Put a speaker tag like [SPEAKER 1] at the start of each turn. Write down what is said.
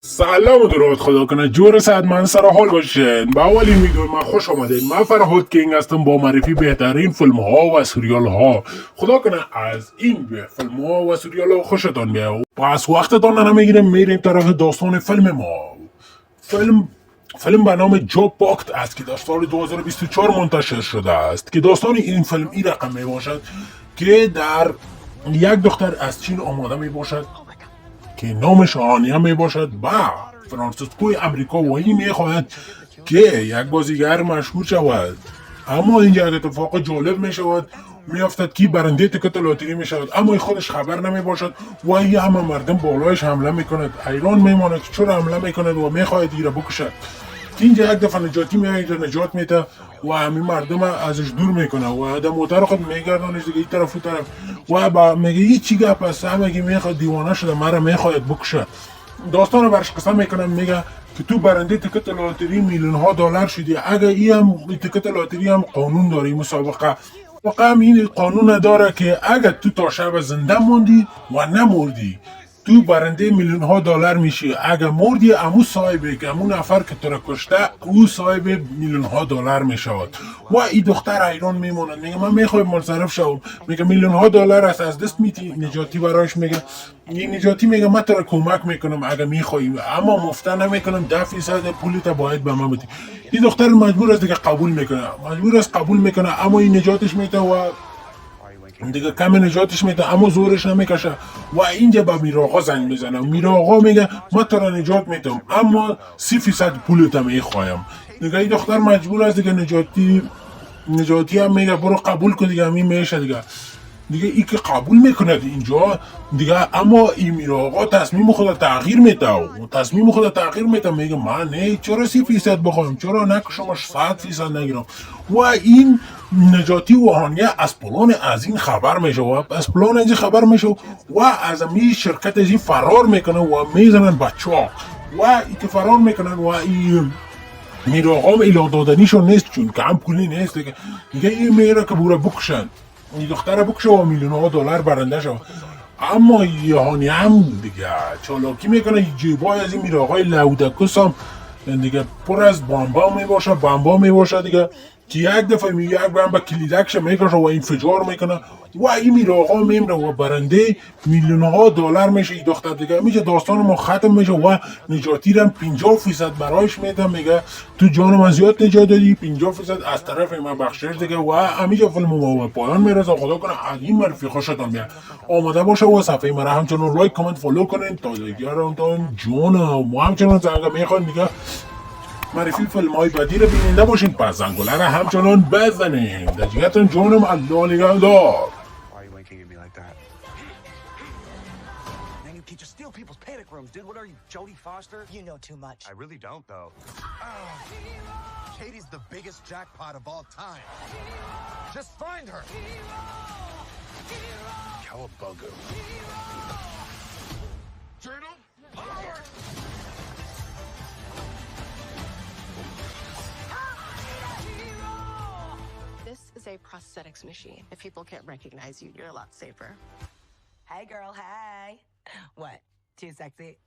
[SPEAKER 1] سلام و درود خدا کنه جور صد من سر حال باشین. با اولین ویدیو من خوش آمدین. من فرهاد کینگ هستم با معرفی بهترین فیلم ها و سریال ها. خدا کنه از این فیلم ها و سریال ها خوشتان بیاد. پس وقتتان نمیگیریم، میریم طرف داستان فیلم ما. فیلم به نام جاب پاکت است که در سال 2024 منتشر شده است که داستان این فیلم این رقم می باشد که در یک دختر از چین آماده می باشد که نامش آنیا می باشد و فرانسیسکوی امریکا و این می خواهد که یک بازیگر مشهور شود. اما اینجا اتفاق جالب می شود، می افتد که برنده تکت لاتری می شود اما این خودش خبر نمی باشد و این همه مردم بالایش حمله می کند. حیران می ماند که چرا حمله می کند و می خواهد ایره بکشد. اینجا یک دفعه نجاتی میاد نجات میده و همین مردم ازش دور میکنه و آدم موتر خود میگردانش دیگه این طرف و طرف و با میگه این چی گپ است، همه میخواد دیوانه شده مرا میخواد بکشه. داستان رو برش قسم میکنم، میگه که تو برنده تکت لاتری میلیون ها دلار شدی. اگه این تکت لاتری هم قانون داره، مسابقه واقعا این قانون نداره که اگه تو تا شب زنده موندی و نمردی تو برنده میلیون ها دلار میشی. اگه مردی امو صاحبه که امو نفر که تو را کشته او صاحب میلیون ها دلار میشود. و این دختر حیران میمونه، میگه من میخوایم منصرف شوم. میگه میلیون ها دلار است از دست میتی. نجاتی برایش میگه، این نجاتی میگه من تو را کمک میکنم اگه میخوای اما مفته نمیکنم، 10% پولت باید به من بدی. این دختر مجبور است دیگه قبول میکنه اما این نجاتش میده و دیگه کم نجاتش میده اما زورش نمیکشه و اینجا به میراقا زنگ میزنه. میراقا میگه من تو را نجات میدم اما 30% پولت میخوایم. دیگه این دختر مجبور است دیگه نجاتی هم میگه برو قبول کن دیگه همین میشه دیگه ای که قبول میکنه اینجا دیگه. اما این میراقا تصمیم خود تغییر میده میگه من نه، چرا 30% بخوایم، چرا نکشمش 100% نگیرم. و این نجاتی و هانیه از پلان از این خبر میشه و از این شرکت از این فرار میکنه و میزنن بچه ها و ای که فرار میکنن و این میراقا ایلا دادنیشون نیست چون که هم پولی نیست دیگه این میره که بوره بکشن این دختر بکشه و میلیون ها دلار برنده شد. اما یهانی هم دیگه چالاکی میکنه، جیبای از این میراقای لودکوس هم دیگه پر از بمبا میباشه دیگه که یک دفعه یک بمب کلیدکش میکشه و انفجار میکنه و این میراقا میمره و برنده میلیون ها دلار میشه. این دختر دیگه میشه داستان ما ختم میشه و نجاتی رو 50% برایش میده، میگه تو جان من زیاد نجات دادی، 50% از طرف من بخشش دیگه. و همیشه فیلم ما به پایان میرسه. خدا کنه از این معرفی خوشتان بیاد. آماده باشه و صفحه من همچنان لایک کامنت فالو کنین تا دیگه رو جون ما همچنان زنگ میخوان دیگه معرفی فیلم های بدی رو بیننده باشین. پس زنگوله رو همچنان بزنین. در جیگتون جونم الله نگهدار.
[SPEAKER 2] Why are you winking at me like that? Man, you can't just steal people's panic rooms, dude. What are you, Jodie Foster?
[SPEAKER 3] You know too much.
[SPEAKER 2] I really don't, though.
[SPEAKER 4] Katie's the biggest jackpot of all time. Just find her.
[SPEAKER 2] Cowabunga.
[SPEAKER 4] Journal power.
[SPEAKER 5] This is a prosthetics machine. If people can't recognize you, you're a lot safer.
[SPEAKER 3] Hey, girl, hey. What? Too sexy?